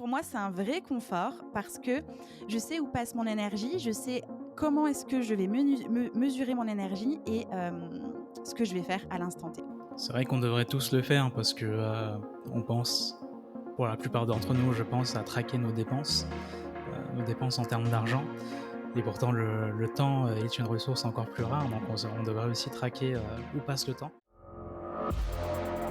Pour moi, c'est un vrai confort parce que je sais où passe mon énergie, je sais comment est-ce que je vais mesurer mon énergie et ce que je vais faire à l'instant T. C'est vrai qu'on devrait tous le faire parce que on pense, pour la plupart d'entre nous, je pense, à traquer nos dépenses en termes d'argent. Et pourtant, le temps est une ressource encore plus rare, donc on devrait aussi traquer où passe le temps.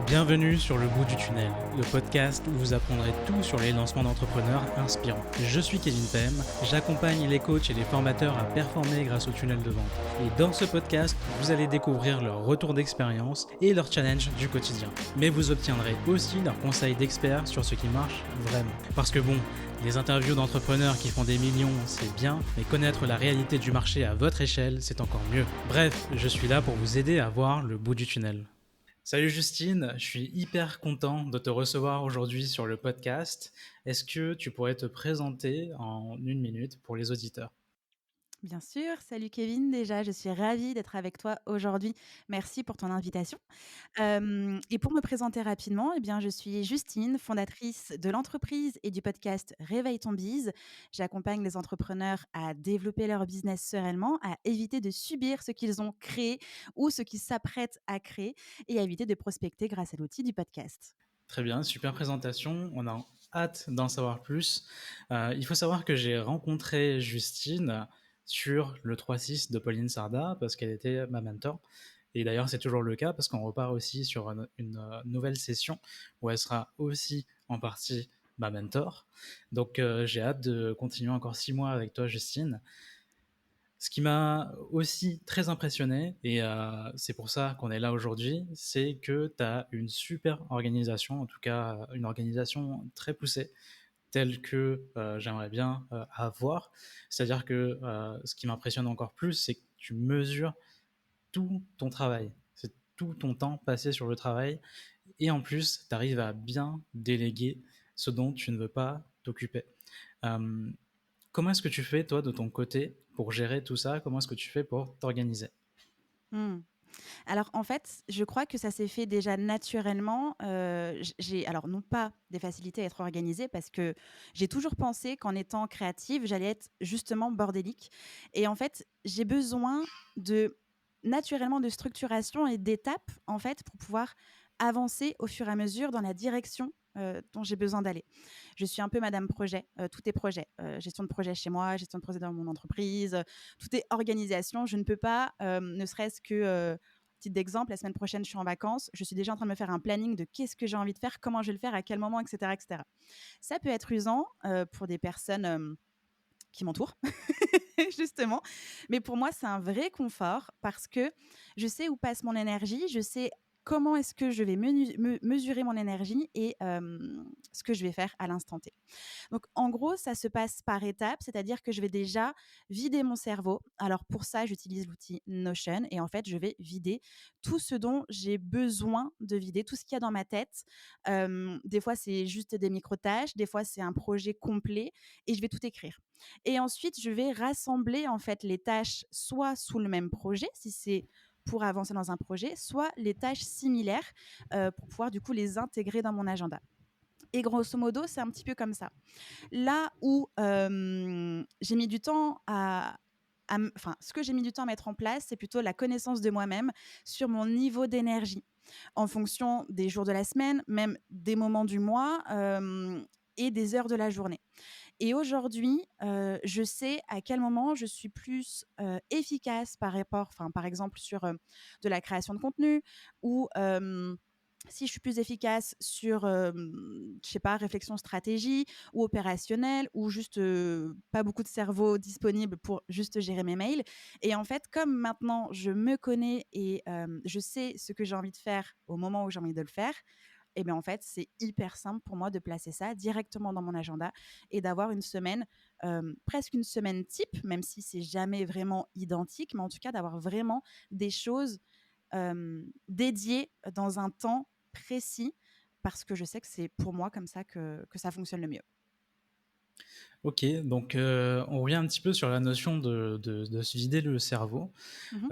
Bienvenue sur Le Bout du Tunnel, le podcast où vous apprendrez tout sur les lancements d'entrepreneurs inspirants. Je suis Kevin Pem, j'accompagne les coachs et les formateurs à performer grâce au tunnel de vente. Et dans ce podcast, vous allez découvrir leur retour d'expérience et leurs challenges du quotidien. Mais vous obtiendrez aussi leurs conseils d'experts sur ce qui marche vraiment. Parce que bon, les interviews d'entrepreneurs qui font des millions, c'est bien, mais connaître la réalité du marché à votre échelle, c'est encore mieux. Bref, je suis là pour vous aider à voir le bout du tunnel. Salut Justine, je suis hyper content de te recevoir aujourd'hui sur le podcast. Est-ce que tu pourrais te présenter en 1 minute pour les auditeurs? Bien sûr, salut Kevin déjà, je suis ravie d'être avec toi aujourd'hui. Merci pour ton invitation. Et pour me présenter rapidement, eh bien, je suis Justine, fondatrice de l'entreprise et du podcast Réveille ton bise. J'accompagne les entrepreneurs à développer leur business sereinement, à éviter de subir ce qu'ils ont créé ou ce qu'ils s'apprêtent à créer et à éviter de prospecter grâce à l'outil du podcast. Très bien, super présentation, on a hâte d'en savoir plus. Il faut savoir que j'ai rencontré Justine sur le 3-6 de Pauline Sarda parce qu'elle était ma mentor. Et d'ailleurs, c'est toujours le cas parce qu'on repart aussi sur une nouvelle session où elle sera aussi en partie ma mentor. Donc, j'ai hâte de continuer encore 6 mois avec toi, Justine. Ce qui m'a aussi très impressionné, et c'est pour ça qu'on est là aujourd'hui, c'est que tu as une super organisation, en tout cas une organisation très poussée, telle que j'aimerais bien avoir. C'est-à-dire que ce qui m'impressionne encore plus, c'est que tu mesures tout ton travail. C'est tout ton temps passé sur le travail. Et en plus, tu arrives à bien déléguer ce dont tu ne veux pas t'occuper. Euh, Comment est-ce que tu fais, toi, de ton côté, pour gérer tout ça? Comment est-ce que tu fais pour t'organiser? Hmm. Alors, en fait, je crois que ça s'est fait déjà naturellement. J'ai alors non pas des facilités à être organisée parce que j'ai toujours pensé qu'en étant créative, j'allais être justement bordélique et en fait, j'ai besoin de naturellement de structuration et d'étapes, en fait, pour pouvoir avancer au fur et à mesure dans la direction, dont j'ai besoin d'aller. Je suis un peu madame projet, tout est projet, gestion de projet chez moi, gestion de projet dans mon entreprise, tout est organisation. Je ne peux pas, ne serait-ce que, titre d'exemple, la semaine prochaine, je suis en vacances. Je suis déjà en train de me faire un planning de qu'est-ce que j'ai envie de faire, comment je vais le faire, à quel moment, etc. etc. Ça peut être usant pour des personnes qui m'entourent, justement. Mais pour moi, c'est un vrai confort parce que je sais où passe mon énergie, je sais comment est-ce que je vais mesurer mon énergie et ce que je vais faire à l'instant T. Donc, en gros, ça se passe par étapes, c'est-à-dire que je vais déjà vider mon cerveau. Alors, pour ça, j'utilise l'outil Notion et en fait, je vais vider tout ce dont j'ai besoin de vider, tout ce qu'il y a dans ma tête. Des fois, c'est juste des micro-tâches, des fois, c'est un projet complet et je vais tout écrire. Et ensuite, je vais rassembler en fait les tâches soit sous le même projet, si c'est pour avancer dans un projet, soit les tâches similaires pour pouvoir du coup les intégrer dans mon agenda. Et grosso modo, c'est un petit peu comme ça. Là où j'ai mis du temps enfin, ce que j'ai mis du temps à mettre en place, c'est plutôt la connaissance de moi-même sur mon niveau d'énergie en fonction des jours de la semaine, même des moments du mois et des heures de la journée. Et aujourd'hui, je sais à quel moment je suis plus efficace par rapport, enfin, par exemple, sur de la création de contenu ou si je suis plus efficace sur, je sais pas, réflexion stratégie ou opérationnelle ou juste pas beaucoup de cerveau disponible pour juste gérer mes mails. Et en fait, comme maintenant je me connais et je sais ce que j'ai envie de faire au moment où j'ai envie de le faire, et bien en fait, c'est hyper simple pour moi de placer ça directement dans mon agenda et d'avoir une semaine, presque une semaine type, même si c'est jamais vraiment identique, mais en tout cas d'avoir vraiment des choses dédiées dans un temps précis parce que je sais que c'est pour moi comme ça que ça fonctionne le mieux. Ok, donc on revient un petit peu sur la notion de se vider le cerveau, Mmh.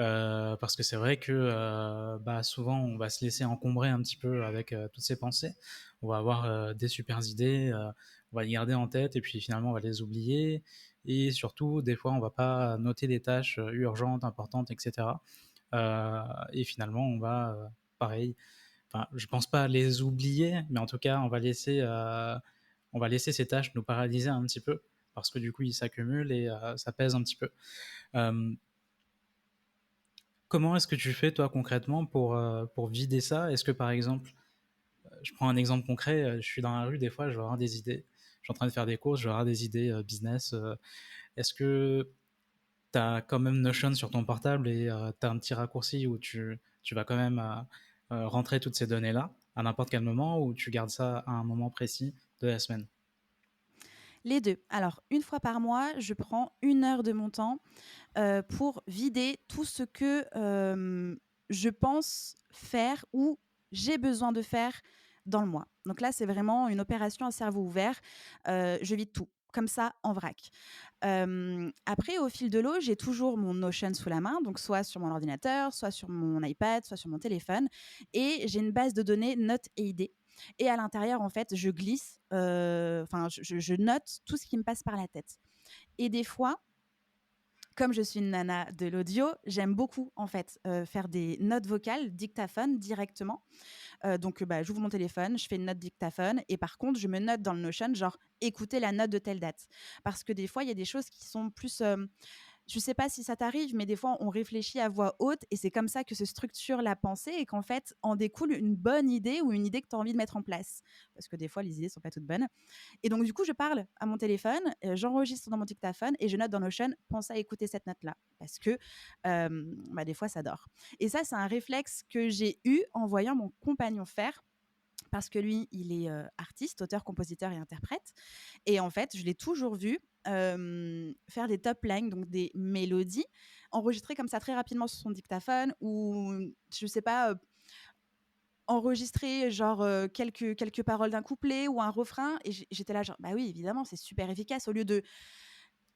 parce que c'est vrai que bah, souvent on va se laisser encombrer un petit peu avec toutes ces pensées. On va avoir des super idées, on va les garder en tête et puis finalement on va les oublier. Et surtout, des fois, on va pas noter des tâches urgentes, importantes, etc. Et finalement, on va, pareil, enfin, je pense pas les oublier, mais en tout cas, on va laisser ces tâches nous paralyser un petit peu parce que du coup, ils s'accumulent et ça pèse un petit peu. Euh, Comment est-ce que tu fais, toi, concrètement, pour vider ça? Est-ce que, par exemple, je prends un exemple concret, je suis dans la rue, des fois, je vais avoir des idées. Je suis en train de faire des courses, je vais avoir des idées business. Est-ce que tu as quand même Notion sur ton portable et tu as un petit raccourci où tu vas quand même rentrer toutes ces données-là à n'importe quel moment ou tu gardes ça à un moment précis de la semaine? Les 2. Alors, une fois par mois, je prends 1 heure de mon temps pour vider tout ce que je pense faire ou j'ai besoin de faire dans le mois. Donc là, c'est vraiment une opération à cerveau ouvert. Je vide tout, comme ça, en vrac. Après, au fil de l'eau, j'ai toujours mon Notion sous la main, donc soit sur mon ordinateur, soit sur mon iPad, soit sur mon téléphone. Et j'ai une base de données notes et idées. Et à l'intérieur, en fait, je glisse, enfin, je note tout ce qui me passe par la tête. Et des fois, comme je suis une nana de l'audio, j'aime beaucoup en fait faire des notes vocales dictaphone directement. Donc bah, j'ouvre mon téléphone, je fais une note dictaphone et par contre je me note dans le Notion genre écoutez la note de telle date. Parce que des fois il y a des choses qui sont plus je sais pas si ça t'arrive, mais des fois, on réfléchit à voix haute et c'est comme ça que se structure la pensée et qu'en fait, en découle une bonne idée ou une idée que tu as envie de mettre en place. Parce que des fois, les idées sont pas toutes bonnes. Et donc, du coup, je parle à mon téléphone, j'enregistre dans mon dictaphone et je note dans Notion, pense à écouter cette note-là. Parce que bah, des fois, ça dort. Et ça, c'est un réflexe que j'ai eu en voyant mon compagnon faire parce que lui, il est artiste, auteur, compositeur et interprète. Et en fait, je l'ai toujours vu faire des top lines, donc des mélodies, enregistrées comme ça très rapidement sur son dictaphone ou, je sais pas, enregistrer genre quelques paroles d'un couplet ou un refrain. Et j'étais là, genre, bah oui, évidemment, c'est super efficace. Au lieu de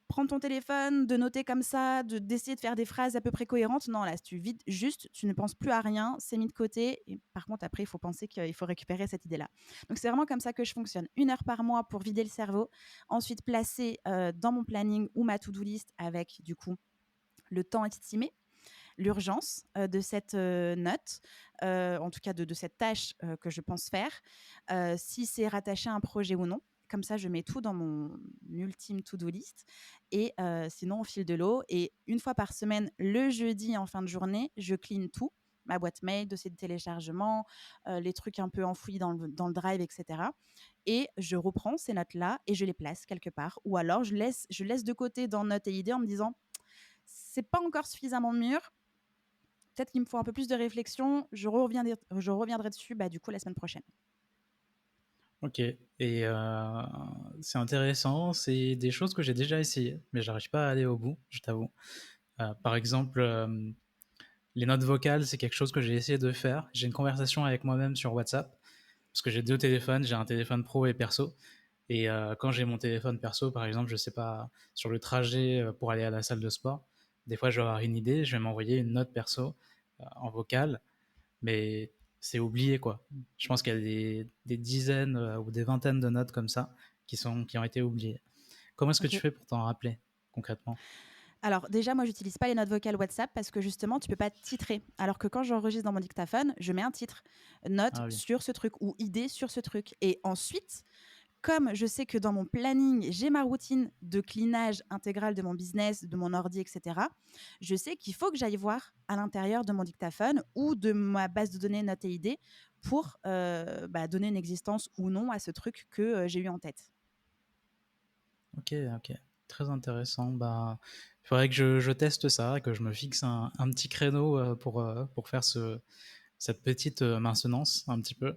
prendre ton téléphone, de noter comme ça, d'essayer de faire des phrases à peu près cohérentes. Non, là, tu vides juste, tu ne penses plus à rien, c'est mis de côté. Et par contre, après, il faut penser qu'il faut récupérer cette idée-là. Donc, c'est vraiment comme ça que je fonctionne. 1 heure par mois pour vider le cerveau. Ensuite, placer dans mon planning ou ma to-do list avec, du coup, le temps estimé, l'urgence de cette note, en tout cas de cette tâche que je pense faire, si c'est rattaché à un projet ou non. Comme ça, je mets tout dans mon ultime to-do list. Et sinon, au fil de l'eau, et une fois par semaine, le jeudi en fin de journée, je clean tout, ma boîte mail, dossier de téléchargement, les trucs un peu enfouis dans le drive, etc. Et je reprends ces notes-là et je les place quelque part. Ou alors, je laisse de côté dans notes et idées en me disant, c'est pas encore suffisamment mûr, peut-être qu'il me faut un peu plus de réflexion. Je reviendrai dessus bah, du coup la semaine prochaine. Ok, et c'est intéressant, c'est des choses que j'ai déjà essayées, mais j'arrive pas à aller au bout, je t'avoue. Par exemple, les notes vocales, c'est quelque chose que j'ai essayé de faire. J'ai une conversation avec moi-même sur WhatsApp, parce que j'ai deux téléphones, j'ai un téléphone pro et perso. Et quand j'ai mon téléphone perso, par exemple, je sais pas, sur le trajet pour aller à la salle de sport, des fois je vais avoir une idée, je vais m'envoyer une note perso en vocal, mais c'est oublié quoi. Je pense qu'il y a des dizaines ou des vingtaines de notes comme ça qui ont été oubliées. Comment est-ce que tu Ok. fais pour t'en rappeler concrètement? Alors déjà, moi, j'utilise pas les notes vocales WhatsApp parce que justement, tu peux pas titrer. Alors que quand j'enregistre dans mon dictaphone, je mets un titre, note Ah oui. sur ce truc ou idée sur ce truc. Et ensuite, comme je sais que dans mon planning, j'ai ma routine de cleanage intégral de mon business, de mon ordi, etc., je sais qu'il faut que j'aille voir à l'intérieur de mon dictaphone ou de ma base de données notes et idées pour bah, donner une existence ou non à ce truc que j'ai eu en tête. Ok, ok. Très intéressant. Bah, il faudrait que je teste ça, que je me fixe un petit créneau pour faire cette petite maintenance un petit peu.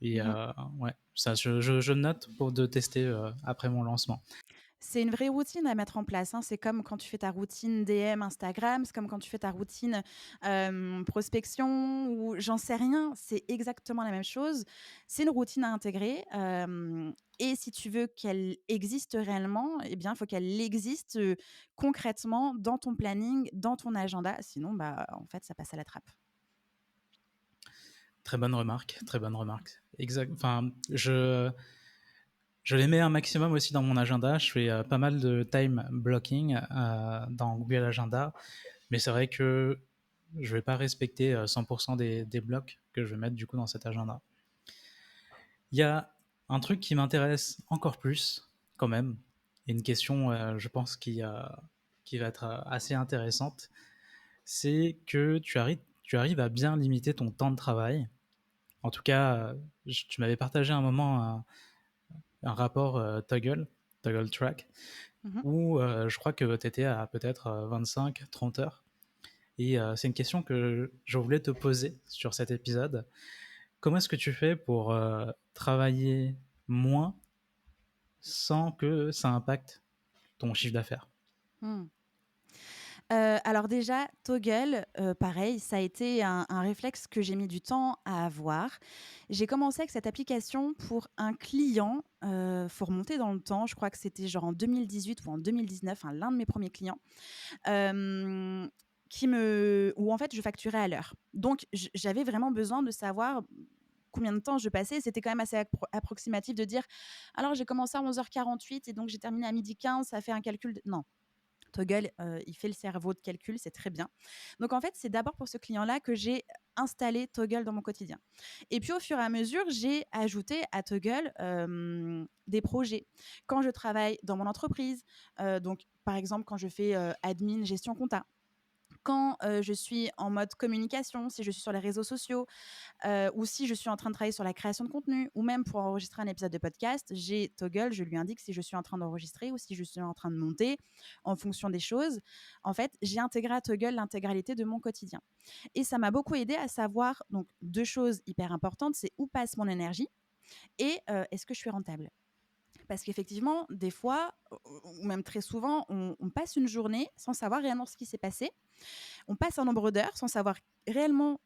Et Mhm. ouais, ça, je note pour de tester après mon lancement. C'est une vraie routine à mettre en place, hein. C'est comme quand tu fais ta routine DM Instagram, c'est comme quand tu fais ta routine prospection ou j'en sais rien. C'est exactement la même chose. C'est une routine à intégrer. Et si tu veux qu'elle existe réellement, eh bien, il faut qu'elle existe concrètement dans ton planning, dans ton agenda. Sinon, bah, en fait, ça passe à la trappe. Très bonne remarque, très bonne remarque. Exact. Enfin, je Je les mets un maximum aussi dans mon agenda. Je fais pas mal de time blocking dans Google Agenda, mais c'est vrai que je vais pas respecter 100% des blocs que je vais mettre du coup dans cet agenda. Il y a un truc qui m'intéresse encore plus quand même, et une question, je pense, qui va être assez intéressante, c'est que tu arrives à bien limiter ton temps de travail. En tout cas, tu m'avais partagé un moment un rapport Toggle Track, Mmh. où je crois que tu étais à peut-être 25-30 heures. Et c'est une question que je voulais te poser sur cet épisode. Comment est-ce que tu fais pour travailler moins sans que ça impacte ton chiffre d'affaires? Mmh. Alors déjà, Toggle, pareil, ça a été un réflexe que j'ai mis du temps à avoir. J'ai commencé avec cette application pour un client, faut remonter dans le temps, je crois que c'était genre en 2018 ou en 2019, hein, l'un de mes premiers clients, hem, où en fait je facturais à l'heure. Donc j'avais vraiment besoin de savoir combien de temps je passais. C'était quand même assez approximatif de dire: «Alors j'ai commencé à 11h48 et donc j'ai terminé à 12h15», ça fait un calcul de non. Toggle, il fait le cerveau de calcul, c'est très bien. Donc en fait, c'est d'abord pour ce client-là que j'ai installé Toggle dans mon quotidien. Et puis au fur et à mesure, j'ai ajouté à Toggle des projets. Quand je travaille dans mon entreprise, donc par exemple quand je fais admin, gestion compta, quand je suis en mode communication, si je suis sur les réseaux sociaux, ou si je suis en train de travailler sur la création de contenu, ou même pour enregistrer un épisode de podcast, j'ai Toggle, je lui indique si je suis en train d'enregistrer ou si je suis en train de monter en fonction des choses. En fait, j'ai intégré à Toggle l'intégralité de mon quotidien. Et ça m'a beaucoup aidé à savoir donc deux choses hyper importantes, c'est où passe mon énergie et est-ce que je suis rentable. Parce qu'effectivement, des fois, ou même très souvent, on passe une journée sans savoir réellement ce qui s'est passé. On passe un nombre d'heures sans savoir réellement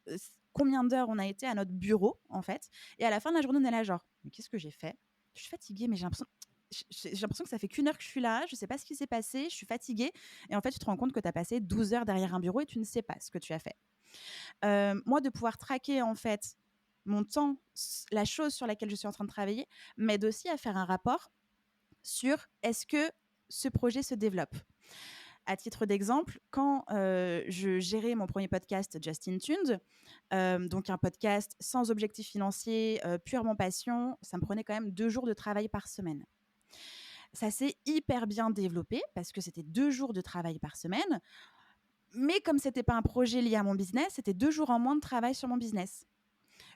combien d'heures on a été à notre bureau, en fait. Et à la fin de la journée, on est là, genre, mais qu'est-ce que j'ai fait? Je suis fatiguée, mais j'ai l'impression que ça fait qu'une heure que je suis là, je sais pas ce qui s'est passé, je suis fatiguée. Et en fait, tu te rends compte que tu as passé 12 heures derrière un bureau et tu ne sais pas ce que tu as fait. Moi, de pouvoir traquer, en fait, mon temps, la chose sur laquelle je suis en train de travailler, m'aide aussi à faire un rapport sur est-ce que ce projet se développe. À titre d'exemple, quand je gérais mon premier podcast Justin Tunes, donc un podcast sans objectif financier, purement passion, ça me prenait quand même 2 jours de travail par semaine. Ça s'est hyper bien développé parce que c'était 2 jours de travail par semaine, mais comme c'était pas un projet lié à mon business, c'était 2 jours en moins de travail sur mon business.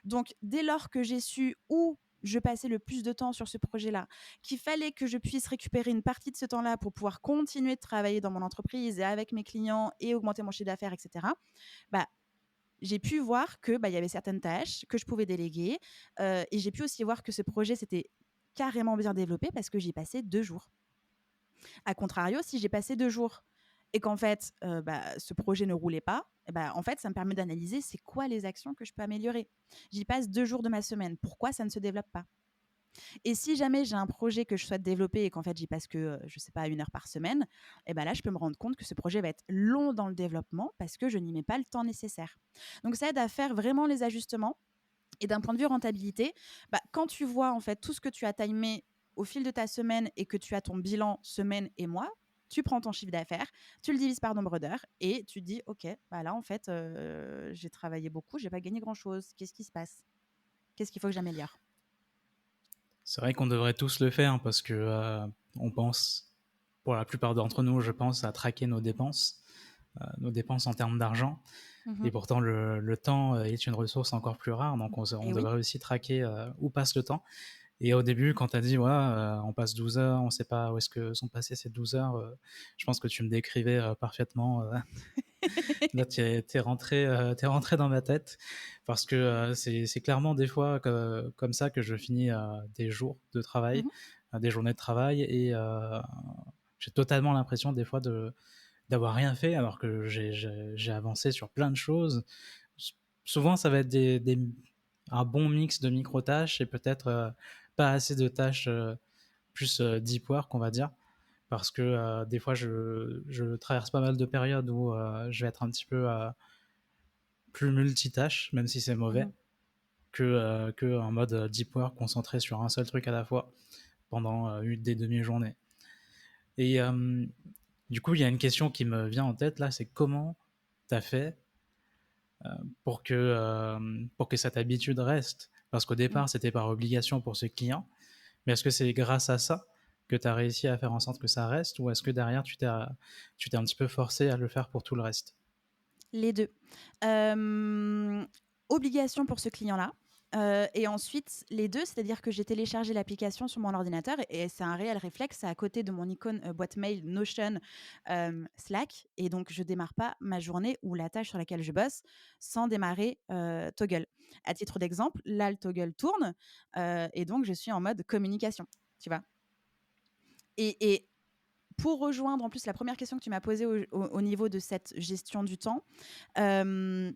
Donc, dès lors que j'ai su où je passais le plus de temps sur ce projet-là, qu'il fallait que je puisse récupérer une partie de ce temps-là pour pouvoir continuer de travailler dans mon entreprise et avec mes clients et augmenter mon chiffre d'affaires, etc., bah, j'ai pu voir que bah, y avait certaines tâches que je pouvais déléguer et j'ai pu aussi voir que ce projet s'était carrément bien développé parce que j'y passais 2 jours. A contrario, si j'ai passé 2 jours et qu'en fait, bah, ce projet ne roulait pas, et bah, en fait, ça me permet d'analyser c'est quoi les actions que je peux améliorer. J'y passe 2 jours de ma semaine. Pourquoi ça ne se développe pas? Et si jamais j'ai un projet que je souhaite développer et qu'en fait j'y passe que, je sais pas, 1 heure par semaine, et ben là, je peux me rendre compte que ce projet va être long dans le développement parce que je n'y mets pas le temps nécessaire. Donc ça aide à faire vraiment les ajustements et d'un point de vue rentabilité, bah, quand tu vois en fait tout ce que tu as timé au fil de ta semaine et que tu as ton bilan semaine et mois, tu prends ton chiffre d'affaires, tu le divises par nombre d'heures et tu te dis ok, bah là en fait j'ai travaillé beaucoup, j'ai pas gagné grand chose. Qu'est-ce qui se passe? Qu'est-ce qu'il faut que j'améliore? C'est vrai qu'on devrait tous le faire parce que on pense, pour la plupart d'entre nous, je pense, à traquer nos dépenses en termes d'argent. Et Mhm. pourtant, le temps est une ressource encore plus rare, donc on Et oui. devrait aussi traquer où passe le temps. Et au début, quand tu as dit, ouais, on passe 12 heures, on sait pas où est-ce que sont passées ces 12 heures, je pense que tu me décrivais parfaitement. Là, t'es rentré dans ma tête parce que c'est clairement des fois comme ça que je finis des jours de travail, Mhm. des journées de travail, et j'ai totalement l'impression des fois d'avoir rien fait alors que j'ai avancé sur plein de choses. Souvent, ça va être un bon mix de micro-tâches et peut-être pas assez de tâches plus deep work, on va dire. Parce que des fois, je traverse pas mal de périodes où je vais être un petit peu plus multitâche, même si c'est mauvais, Mhm. que en mode deep work concentré sur un seul truc à la fois. pendant des demi-journées. Et du coup, il y a une question qui me vient en tête là, c'est comment tu as fait pour que cette habitude reste? Parce qu'au Mmh. départ, c'était par obligation pour ce client, mais est-ce que c'est grâce à ça que tu as réussi à faire en sorte que ça reste, ou est-ce que derrière tu t'es un petit peu forcé à le faire pour tout le reste? Les 2. Hem, Obligation pour ce client-là, et ensuite les 2, c'est-à-dire que j'ai téléchargé l'application sur mon ordinateur et c'est un réel réflexe, c'est à côté de mon icône, boîte mail, Notion, Slack, et donc je démarre pas ma journée ou la tâche sur laquelle je bosse sans démarrer, Toggle. À titre d'exemple, là, le Toggle tourne, et donc je suis en mode communication, tu vois? Et pour rejoindre en plus la première question que tu m'as posée au niveau de cette gestion du temps, hem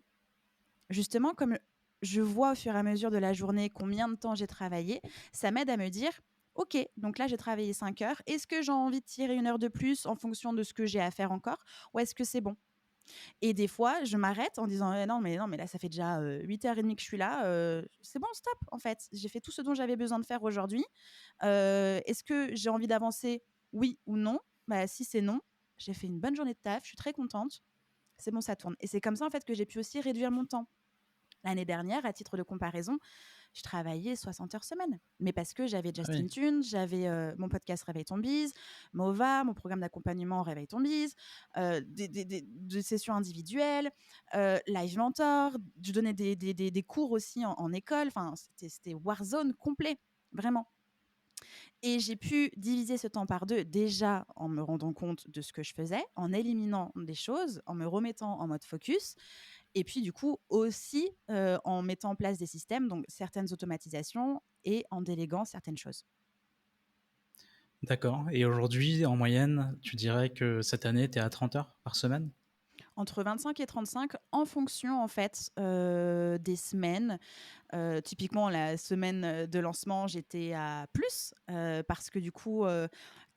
justement, comme je vois au fur et à mesure de la journée combien de temps j'ai travaillé, ça m'aide à me dire: «OK, donc là j'ai travaillé 5 heures. Est-ce que j'ai envie de tirer 1 heure de plus en fonction de ce que j'ai à faire encore, ou est-ce que c'est bon?» Et des fois, je m'arrête en disant: non, mais là ça fait déjà, 8h30 que je suis là, c'est bon, stop en fait. J'ai fait tout ce dont j'avais besoin de faire aujourd'hui. Est-ce que j'ai envie d'avancer? Oui ou non?» Bah, si c'est non, j'ai fait une bonne journée de taf, je suis très contente, c'est bon, ça tourne, et c'est comme ça en fait que j'ai pu aussi réduire mon temps. L'année dernière, à titre de comparaison, je travaillais 60 heures semaine, mais parce que j'avais Ah Just oui. in Tune, j'avais, mon podcast Réveille ton bise, Mova, mon programme d'accompagnement Réveille ton bise, des sessions individuelles, Live Mentor, je donnais des cours aussi en école, enfin c'était warzone complet, vraiment, et j'ai pu diviser ce temps par 2, déjà en me rendant compte de ce que je faisais, en éliminant des choses, en me remettant en mode focus, et puis du coup aussi, en mettant en place des systèmes, donc certaines automatisations, et en déléguant certaines choses. D'accord, et aujourd'hui, en moyenne, tu dirais que cette année, tu es à 30 heures par semaine? Entre 25 et 35 en fonction en fait, des semaines. Typiquement la semaine, de lancement, j'étais à plus, parce que du coup,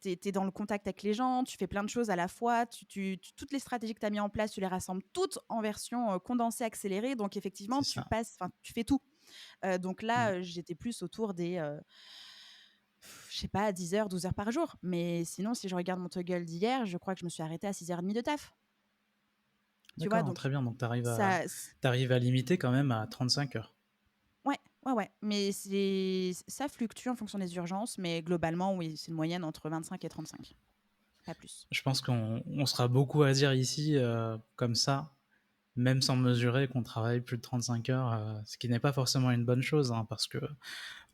tu es dans le contact avec les gens, tu fais plein de choses à la fois, toutes les stratégies que tu as mis en place, tu les rassembles toutes en version, condensée, accélérée, donc effectivement C'est tu ça. passes, enfin tu fais tout. Donc Mmh. là, j'étais plus autour des, je sais pas, 10 heures, 12 heures par jour. Mais sinon, si je regarde mon toggle d'hier, je crois que je me suis arrêtée à 6h30 de taf. Tu vois? D'accord, Donc très bien, donc ça tu arrives à limiter quand même à 35 heures. ouais, ouais, ouais, mais ça fluctue en fonction des urgences, mais globalement, oui, c'est une moyenne entre 25 et 35, pas plus. Je pense qu'on sera beaucoup à dire ici, comme ça, même sans mesurer, qu'on travaille plus de 35 heures, ce qui n'est pas forcément une bonne chose, hein, parce que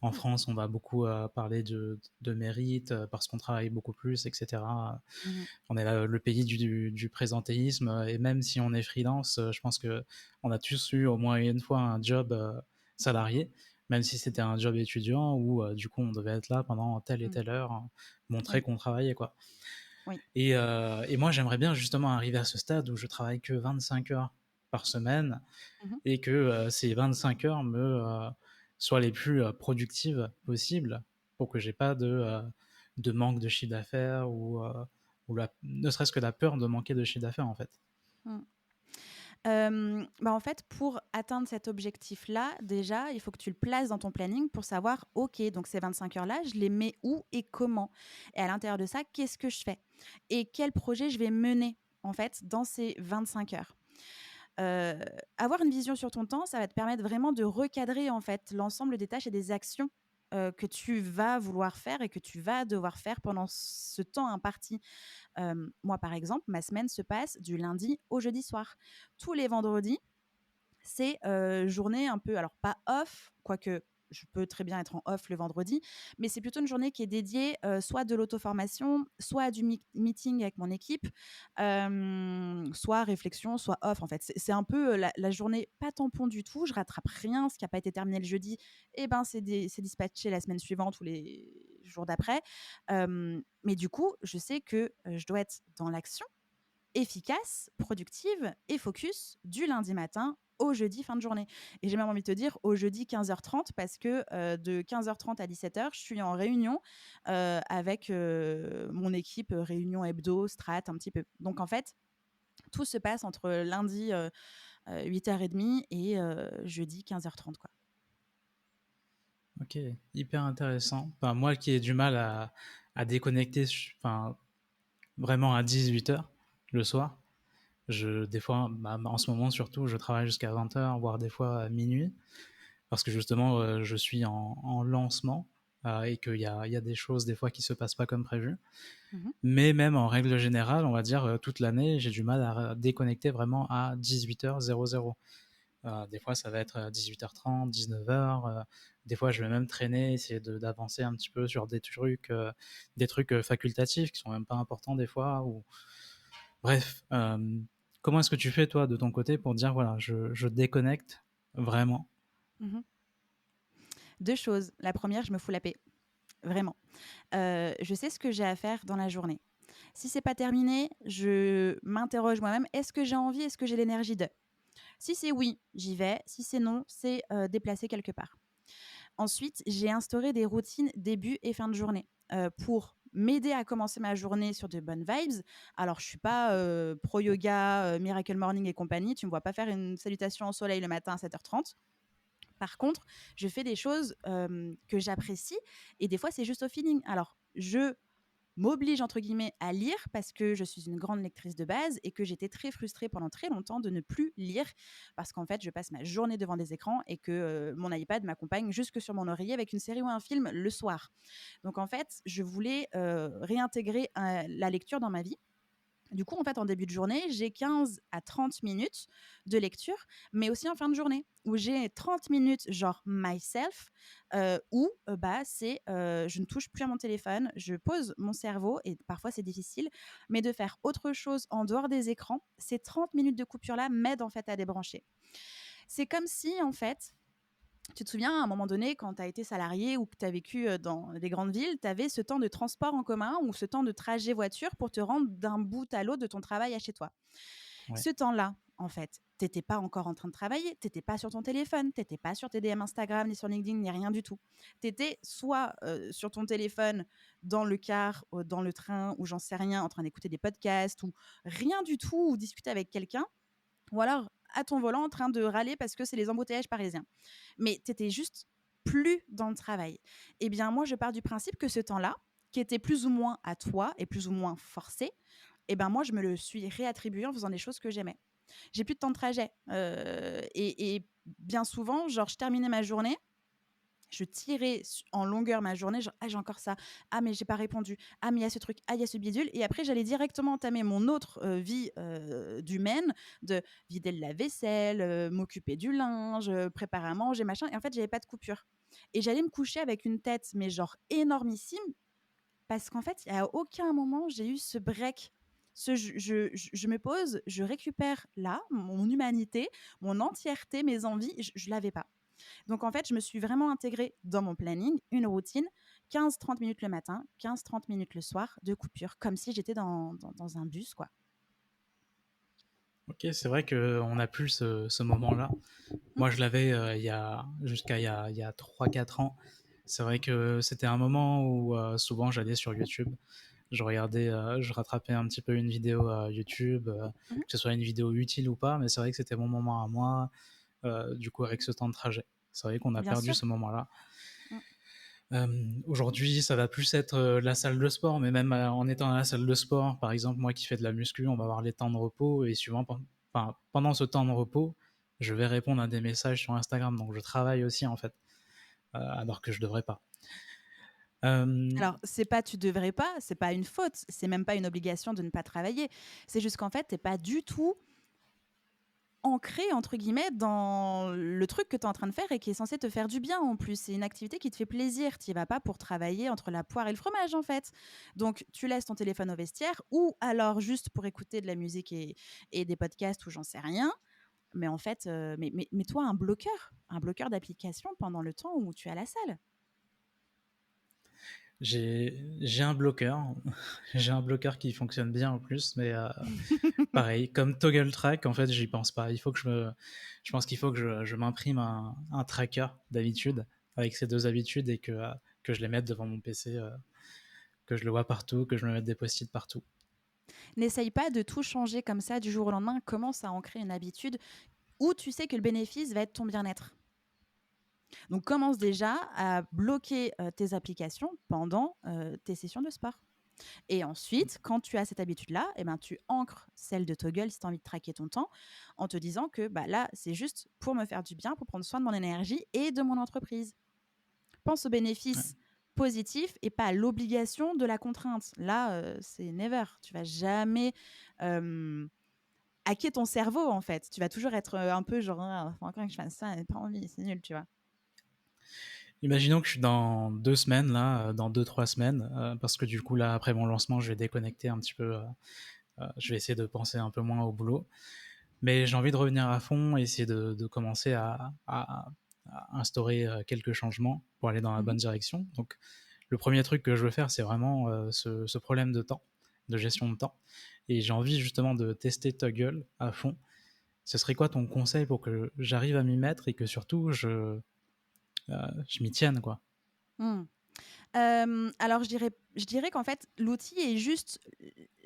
en Mmh. France, on va beaucoup parler de mérite, parce qu'on travaille beaucoup plus, etc. Mmh. On est le pays du présentéisme, et même si on est freelance, je pense qu'on a tous eu au moins une fois un job salarié, même si c'était un job étudiant où du coup on devait être là pendant telle et Mmh. telle heure, hein, montrer Oui, qu'on travaillait, quoi. oui. Et moi, j'aimerais bien justement arriver à ce stade où je travaille que 25 heures par semaine, Mmh. et que ces 25 heures soient les plus productives possibles, pour que j'ai pas de manque de chiffre d'affaires, ou ne serait-ce que la peur de manquer de chiffre d'affaires, en fait. Mmh. Bah, en fait, pour atteindre cet objectif-là, déjà, il faut que tu le places dans ton planning pour savoir: «OK, donc ces 25 heures-là, je les mets où et comment? Et à l'intérieur de ça, qu'est-ce que je fais? Et quel projet je vais mener, en fait, dans ces 25 heures?» Heu, Avoir une vision sur ton temps, ça va te permettre vraiment de recadrer, en fait, l'ensemble des tâches et des actions, que tu vas vouloir faire et que tu vas devoir faire pendant ce temps imparti. Moi, par exemple, ma semaine se passe du lundi au jeudi soir. Tous les vendredis, c'est, journée un peu, alors pas off, quoique je peux très bien être en off le vendredi, mais c'est plutôt une journée qui est dédiée, soit de l'auto-formation, soit à du meeting avec mon équipe, soit réflexion, soit off, en fait. C'est un peu, la journée pas tampon du tout, je rattrape rien, ce qui a pas été terminé le jeudi, et ben, c'est dispatché la semaine suivante ou les jours d'après. Mais du coup, je sais que, je dois être dans l'action, efficace, productive et focus du lundi matin au jeudi fin de journée. Et j'ai même envie de te dire au jeudi 15h30, parce que de 15h30 à 17h, je suis en réunion avec mon équipe, réunion hebdo, strat, un petit peu. Donc en fait, tout se passe entre lundi 8h30 et jeudi 15h30, quoi. OK, hyper intéressant. Enfin, moi qui ai du mal à déconnecter, enfin, vraiment à 18 heures le soir, des fois, bah, en ce moment surtout, je travaille jusqu'à 20 heures, voire des fois à minuit, parce que justement, je suis en lancement et qu'il y a des choses des fois qui se passent pas comme prévu. Mmh. Mais même en règle générale, on va dire toute l'année, j'ai du mal à déconnecter vraiment à 18h00. Des fois, ça va être 18h30, 19h. Des fois, je vais même traîner, essayer d'avancer un petit peu sur des trucs facultatifs qui sont même pas importants des fois. Ou... Bref, comment est-ce que tu fais toi de ton côté pour dire voilà, je déconnecte vraiment? Mmh. 2 choses. La première, je me fous la paix, vraiment. Je sais ce que j'ai à faire dans la journée. Si c'est pas terminé, je m'interroge moi-même: «Est-ce que j'ai envie? Est-ce que j'ai l'énergie de?» Si c'est oui, j'y vais. Si c'est non, c'est, déplacé quelque part. Ensuite, j'ai instauré des routines début et fin de journée, pour m'aider à commencer ma journée sur de bonnes vibes. Alors je suis pas, pro yoga, Miracle Morning et compagnie. Tu me vois pas faire une salutation au soleil le matin à 7h30. Par contre, je fais des choses, que j'apprécie et des fois, c'est juste au feeling. Alors je m'oblige entre guillemets à lire parce que je suis une grande lectrice de base et que j'étais très frustrée pendant très longtemps de ne plus lire parce qu'en fait je passe ma journée devant des écrans et que mon iPad m'accompagne jusque sur mon oreiller avec une série ou un film le soir. Donc en fait je voulais réintégrer la lecture dans ma vie. Du coup, en fait, en début de journée, j'ai 15 à 30 minutes de lecture, mais aussi en fin de journée, où j'ai 30 minutes, genre myself, où bah, je ne touche plus à mon téléphone, je pose mon cerveau, et parfois c'est difficile, mais de faire autre chose en dehors des écrans, ces 30 minutes de coupure-là m'aident en fait à débrancher. C'est comme si, en fait, tu te souviens, à un moment donné, quand tu as été salarié ou que tu as vécu dans des grandes villes, tu avais ce temps de transport en commun ou ce temps de trajet voiture pour te rendre d'un bout à l'autre de ton travail à chez toi. Ouais. Ce temps-là, en fait, tu n'étais pas encore en train de travailler, tu n'étais pas sur ton téléphone, tu n'étais pas sur tes DM Instagram, ni sur LinkedIn, ni rien du tout. Tu étais soit sur ton téléphone, dans le car, dans le train, ou j'en sais rien, en train d'écouter des podcasts, ou rien du tout, ou discuter avec quelqu'un, ou alors à ton volant en train de râler parce que c'est les embouteillages parisiens. Mais tu étais juste plus dans le travail. Eh bien, moi, je pars du principe que ce temps-là, qui était plus ou moins à toi et plus ou moins forcé, eh ben moi, je me le suis réattribué en faisant des choses que j'aimais. J'ai plus de temps de trajet. Et bien souvent, genre, je terminais ma journée, je tirais en longueur ma journée, genre, ah, j'ai encore ça, ah, mais j'ai pas répondu, ah, mais il y a ce truc, ah, il y a ce bidule. Et après, j'allais directement entamer mon autre vie d'humaine, de vider le lave-vaisselle, m'occuper du linge, préparer à manger, machin. Et en fait, j'avais pas de coupure. Et j'allais me coucher avec une tête, mais genre énormissime, parce qu'en fait, à aucun moment, j'ai eu ce break. Je me pose, je récupère là mon humanité, mon entièreté, mes envies, je l'avais pas. Donc en fait, je me suis vraiment intégrée dans mon planning une routine, 15-30 minutes le matin, 15-30 minutes le soir de coupure, comme si j'étais dans un bus, quoi. Ok, c'est vrai qu'on n'a plus ce moment-là. Mm. Moi, je l'avais jusqu'à il y a 3-4 ans. C'est vrai que c'était un moment où souvent j'allais sur YouTube, je rattrapais un petit peu une vidéo YouTube, Mhm. que ce soit une vidéo utile ou pas, mais c'est vrai que c'était mon moment à moi, du coup, avec ce temps de trajet. C'est vrai qu'on a Bien perdu sûr. ce moment-là. Mm. Aujourd'hui, ça va plus être la salle de sport, mais même en étant à la salle de sport, par exemple, moi qui fais de la muscu, on va avoir les temps de repos, et souvent, enfin, pendant ce temps de repos, je vais répondre à des messages sur Instagram, donc je travaille aussi en fait, alors que je devrais pas. Euh, Alors, c'est pas tu devrais pas, c'est pas une faute, c'est même pas une obligation de ne pas travailler. C'est juste qu'en fait, t'es pas du tout ancré entre guillemets dans le truc que tu es en train de faire et qui est censé te faire du bien en plus. C'est une activité qui te fait plaisir. Tu y vas pas pour travailler entre la poire et le fromage en fait. Donc tu laisses ton téléphone au vestiaire ou alors juste pour écouter de la musique et des podcasts ou j'en sais rien. Mais en fait, mets-toi un bloqueur d'application pendant le temps où tu es à la salle. j'ai un bloqueur, j'ai un bloqueur qui fonctionne bien en plus, mais pareil, comme Toggle Track, en fait, j'y pense pas. Je pense qu'il faut que je m'imprime un tracker d'habitude avec ces deux habitudes et que je les mette devant mon PC, que je le vois partout, que je me mette des post-it partout. N'essaye pas de tout changer comme ça du jour au lendemain. Commence à ancrer une habitude où tu sais que le bénéfice va être ton bien-être. Donc commence déjà à bloquer, tes applications pendant, tes sessions de sport. Et ensuite, quand tu as cette habitude-là, eh ben, tu ancres celle de Toggle si tu as envie de traquer ton temps, en te disant que bah, là, c'est juste pour me faire du bien, pour prendre soin de mon énergie et de mon entreprise. Pense aux Ouais. bénéfices positifs et pas à l'obligation de la contrainte. Là, c'est never. Tu vas jamais hacker ton cerveau, en fait. Tu vas toujours être un peu genre, ah, faut encore que je fasse ça, j'ai pas envie, c'est nul, tu vois. Imaginons que je suis dans 2 semaines là, dans 2-3 semaines, parce que du coup là, après mon lancement, je vais déconnecter un petit peu, je vais essayer de penser un peu moins au boulot. Mais j'ai envie de revenir à fond et essayer de commencer à instaurer, quelques changements pour aller dans la Mhm. bonne direction. Donc le premier truc que je veux faire, c'est vraiment, ce problème de temps, de gestion de temps et j'ai envie justement de tester Toggle à fond. Ce serait quoi ton conseil pour que j'arrive à m'y mettre et que surtout je m'y tienne, quoi? Hmm. Alors je dirais qu'en fait, l'outil est juste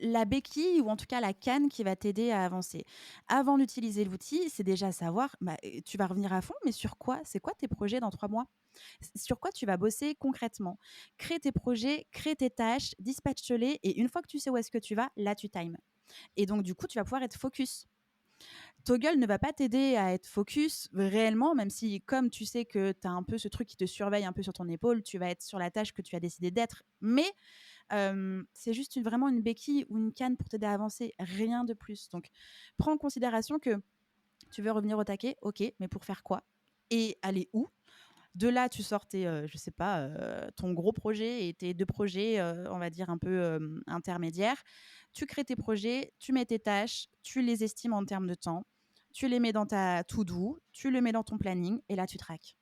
la béquille ou en tout cas la canne qui va t'aider à avancer. Avant d'utiliser l'outil, c'est déjà savoir, bah, tu vas revenir à fond, mais sur quoi? C'est quoi tes projets dans 3 mois? Sur quoi tu vas bosser concrètement? Crée tes projets, crée tes tâches, dispatche-les et une fois que tu sais où est-ce que tu vas, là tu times et donc du coup, tu vas pouvoir être focus. Toggle ne va pas t'aider à être focus réellement, même si, comme tu sais que tu as un peu ce truc qui te surveille un peu sur ton épaule, tu vas être sur la tâche que tu as décidé d'être. Mais c'est juste vraiment une béquille ou une canne pour t'aider à avancer, rien de plus. Donc, prends en considération que tu veux revenir au taquet, ok, mais pour faire quoi? Et aller où? De là, tu sors tes, je sais pas, ton gros projet et tes 2 projets, on va dire un peu, intermédiaires. Tu crées tes projets, tu mets tes tâches, tu les estimes en termes de temps, tu les mets dans ta to do, tu le mets dans ton planning et là, tu traques.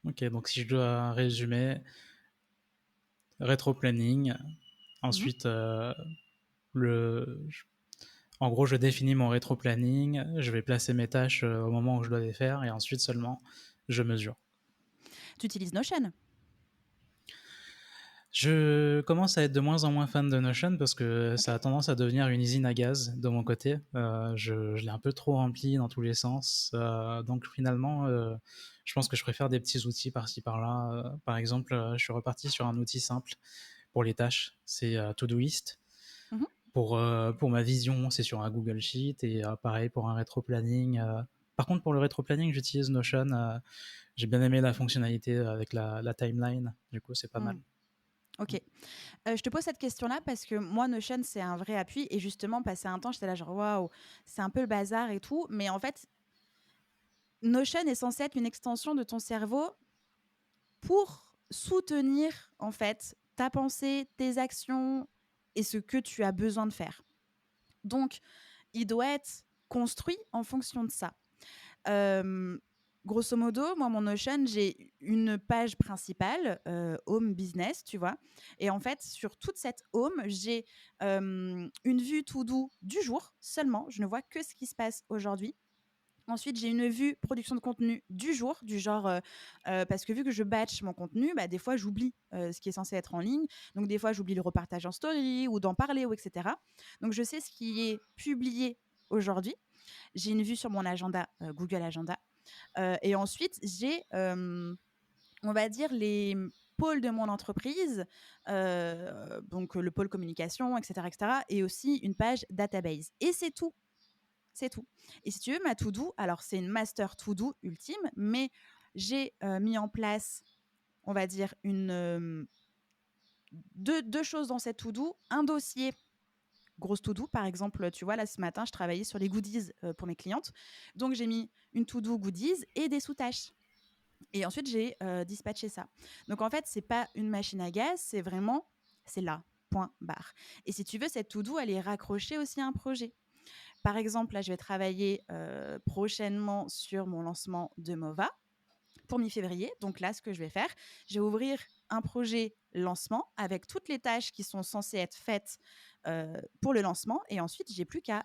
OK, donc si je dois résumer, rétro-planning, Mmh. ensuite, le en gros, je définis mon rétro-planning, je vais placer mes tâches, au moment où je dois les faire et ensuite seulement je mesure. Tu utilises Notion? Je commence à être de moins en moins fan de Notion parce que OK. ça a tendance à devenir une usine à gaz de mon côté. Je l'ai un peu trop rempli dans tous les sens. Donc finalement, je pense que je préfère des petits outils par-ci par-là. Par exemple, je suis reparti sur un outil simple pour les tâches, c'est Todoist. Mmh. Pour ma vision, c'est sur un Google Sheet et pareil pour un rétro-planning. Par contre, pour le rétro-planning, j'utilise Notion. J'ai bien aimé la fonctionnalité avec la timeline. Du coup, c'est pas Mmh. mal. OK. Je te pose cette question-là parce que moi, Notion, c'est un vrai appui et justement, passé un temps, j'étais là genre: «Waouh, c'est un peu le bazar et tout», mais en fait, Notion est censé être une extension de ton cerveau pour soutenir, en fait, ta pensée, tes actions et ce que tu as besoin de faire. Donc, il doit être construit en fonction de ça. Hem, Grosso modo, moi, mon Notion, j'ai une page principale, home business, tu vois? Et en fait, sur toute cette home, j'ai, une vue to do du jour seulement. Je ne vois que ce qui se passe aujourd'hui. Ensuite, j'ai une vue production de contenu du jour, du genre, parce que vu que je batch mon contenu, bah, des fois, j'oublie, ce qui est censé être en ligne. Donc des fois, j'oublie le repartage en story ou d'en parler ou et cetera. Donc je sais ce qui est publié aujourd'hui. J'ai une vue sur mon agenda, Google Agenda. Et ensuite, j'ai, on va dire les pôles de mon entreprise, donc le pôle communication et cetera et aussi une page database et c'est tout. C'est tout. Et si tu veux, ma to-do, alors c'est une master to-do ultime, mais j'ai mis en place, on va dire, deux choses dans cette to-do. Un dossier, grosse to-do, par exemple, tu vois, là ce matin, je travaillais sur les goodies pour mes clientes. Donc j'ai mis une to-do goodies et des sous-tâches. Et ensuite, j'ai dispatché ça. Donc en fait, c'est pas une machine à gaz, c'est vraiment, c'est là, point barre. Et si tu veux, cette to-do, elle est raccrochée aussi à un projet. Par exemple, là, je vais travailler prochainement sur mon lancement de Mova pour mi-février. Donc là, ce que je vais faire, je vais ouvrir un projet lancement avec toutes les tâches qui sont censées être faites pour le lancement. Et ensuite, j'ai plus qu'à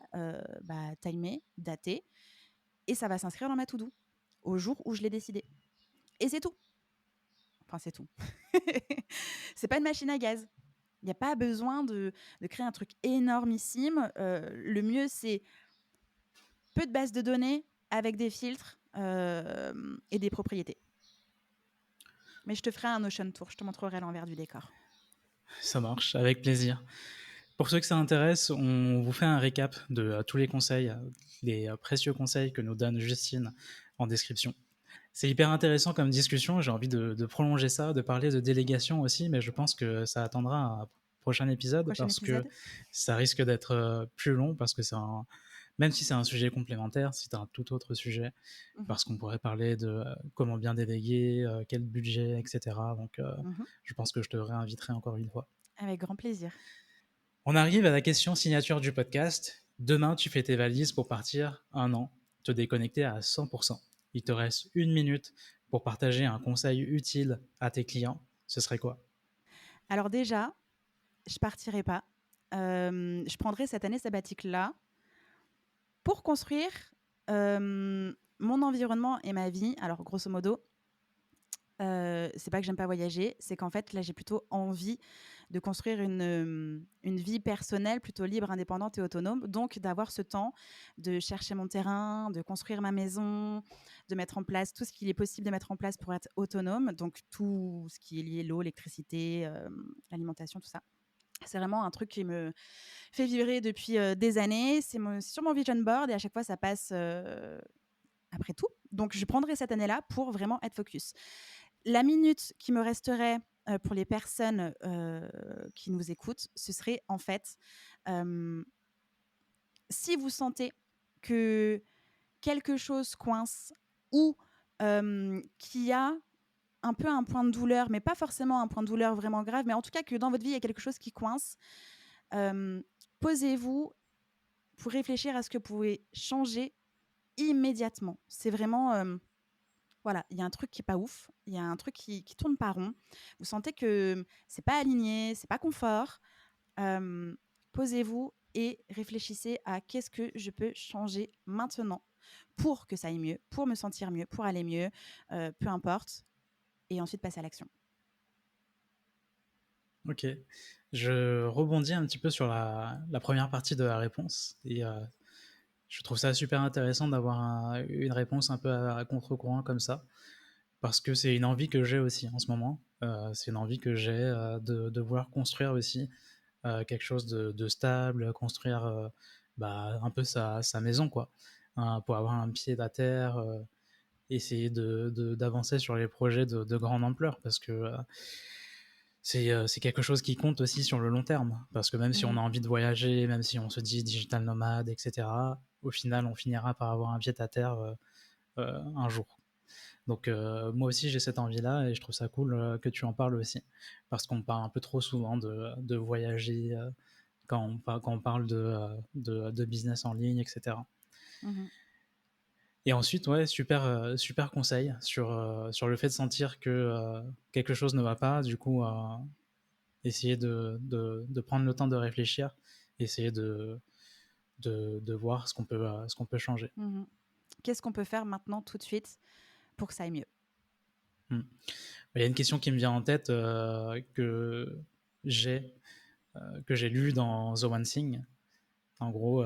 timer, dater, et ça va s'inscrire dans ma to-do au jour où je l'ai décidé. Et c'est tout. Enfin, c'est tout. C'est pas une machine à gaz. Il n'y a pas besoin de créer un truc énormissime. Le mieux, c'est peu de bases de données avec des filtres et des propriétés. Mais je te ferai un ocean tour, je te montrerai l'envers du décor. Ça marche, avec plaisir. Pour ceux que ça intéresse, on vous fait un récap de tous les conseils, les précieux conseils que nous donne Justine en description. C'est hyper intéressant comme discussion, j'ai envie de prolonger ça, de parler de délégation aussi, mais je pense que ça attendra un prochain épisode Prochain parce que épisode? ça risque d'être plus long, parce que même si c'est un sujet complémentaire, c'est un tout autre sujet, Mmh. parce qu'on pourrait parler de comment bien déléguer, quel budget, etc. Donc Mmh. je pense que je te réinviterai encore une fois. Avec grand plaisir. On arrive à la question signature du podcast. Demain, tu fais tes valises pour partir 1 an, te déconnecter à 100%. Il te reste 1 minute pour partager un conseil utile à tes clients. Ce serait quoi? Alors déjà, je partirai pas. Je prendrai cette année sabbatique-là pour construire, mon environnement et ma vie. Alors grosso modo, c'est pas que j'aime pas voyager, c'est qu'en fait, là, j'ai plutôt envie de construire une vie personnelle plutôt libre, indépendante et autonome. Donc d'avoir ce temps de chercher mon terrain, de construire ma maison, de mettre en place tout ce qu'il est possible de mettre en place pour être autonome. Donc tout ce qui est lié l'eau, l'électricité, l'alimentation, tout ça. C'est vraiment un truc qui me fait vibrer depuis, des années. C'est sur mon vision board et à chaque fois ça passe, après tout. Donc je prendrai cette année-là pour vraiment être focus. La minute qui me resterait, pour les personnes, qui nous écoutent, ce serait en fait, hem, si vous sentez que quelque chose coince ou, qu'il y a un peu un point de douleur, mais pas forcément un point de douleur vraiment grave, mais en tout cas que dans votre vie, il y a quelque chose qui coince, hem, posez-vous pour réfléchir à ce que vous pouvez changer immédiatement. C'est vraiment, voilà, il y a un truc qui est pas ouf, il y a un truc qui tourne pas rond. Vous sentez que c'est pas aligné, c'est pas confort. Hem, Posez-vous et réfléchissez à qu'est-ce que je peux changer maintenant pour que ça aille mieux, pour me sentir mieux, pour aller mieux, peu importe et ensuite passer à l'action. Ok. Je rebondis un petit peu sur la première partie de la réponse et je trouve ça super intéressant d'avoir une réponse un peu à contre-courant comme ça, parce que c'est une envie que j'ai aussi en ce moment. C'est une envie que j'ai de vouloir construire aussi quelque chose de stable, construire un peu sa maison, quoi. Pour avoir un pied à terre, essayer d'avancer sur les projets de grande ampleur, parce que c'est quelque chose qui compte aussi sur le long terme. Parce que même si on Mmh. a envie de voyager, même si on se dit digital nomade, etc., au final, on finira par avoir un pied à terre un jour. Donc moi aussi j'ai cette envie-là et je trouve ça cool que tu en parles aussi, parce qu'on parle un peu trop souvent de voyager quand on parle de business en ligne, etc. Mmh. Et ensuite, ouais, super, super conseil sur le fait de sentir que quelque chose ne va pas, du coup, essayer de prendre le temps de réfléchir, essayer de voir ce qu'on peut changer. Mmh. Qu'est-ce qu'on peut faire maintenant tout de suite pour que ça aille mieux? Mm. Il y a une question qui me vient en tête j'ai que j'ai lue dans The One Thing. En gros,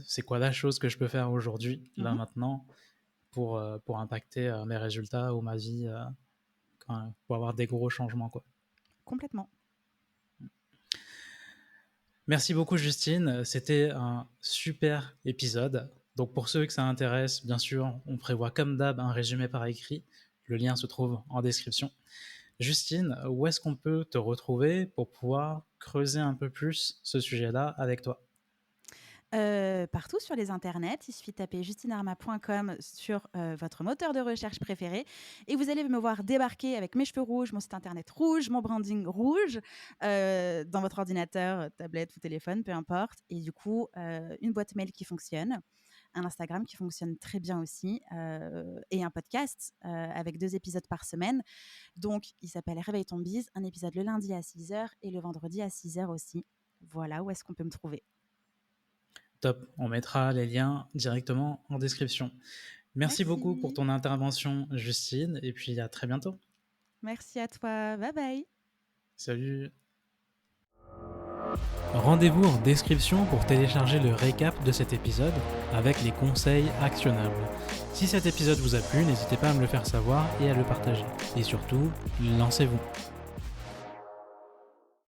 c'est quoi la chose que je peux faire aujourd'hui, là, Mmh. maintenant, pour impacter mes résultats ou ma vie, pour avoir des gros changements, quoi. Complètement. Merci beaucoup, Justine. C'était un super épisode. Donc, pour ceux que ça intéresse, bien sûr, on prévoit comme d'hab un résumé par écrit. Le lien se trouve en description. Justine, où est-ce qu'on peut te retrouver pour pouvoir creuser un peu plus ce sujet-là avec toi? Partout sur les internets, il suffit de taper justinearma.com sur, votre moteur de recherche préféré et vous allez me voir débarquer avec mes cheveux rouges, mon site internet rouge, mon branding rouge, dans votre ordinateur, tablette ou téléphone, peu importe et du coup, une boîte mail qui fonctionne, un Instagram qui fonctionne très bien aussi, et un podcast, avec 2 épisodes par semaine. Donc il s'appelle Réveille ton bise, un épisode le lundi à 6 heures et le vendredi à 6 heures aussi. Voilà où est-ce qu'on peut me trouver. Top, on mettra les liens directement en description. Merci beaucoup pour Merci. ton intervention, Justine, et puis à très bientôt. Merci à toi. Bye bye. Salut. Rendez-vous en description pour télécharger le récap de cet épisode avec les conseils actionnables. Si cet épisode vous a plu, n'hésitez pas à me le faire savoir et à le partager. Et surtout, lancez-vous.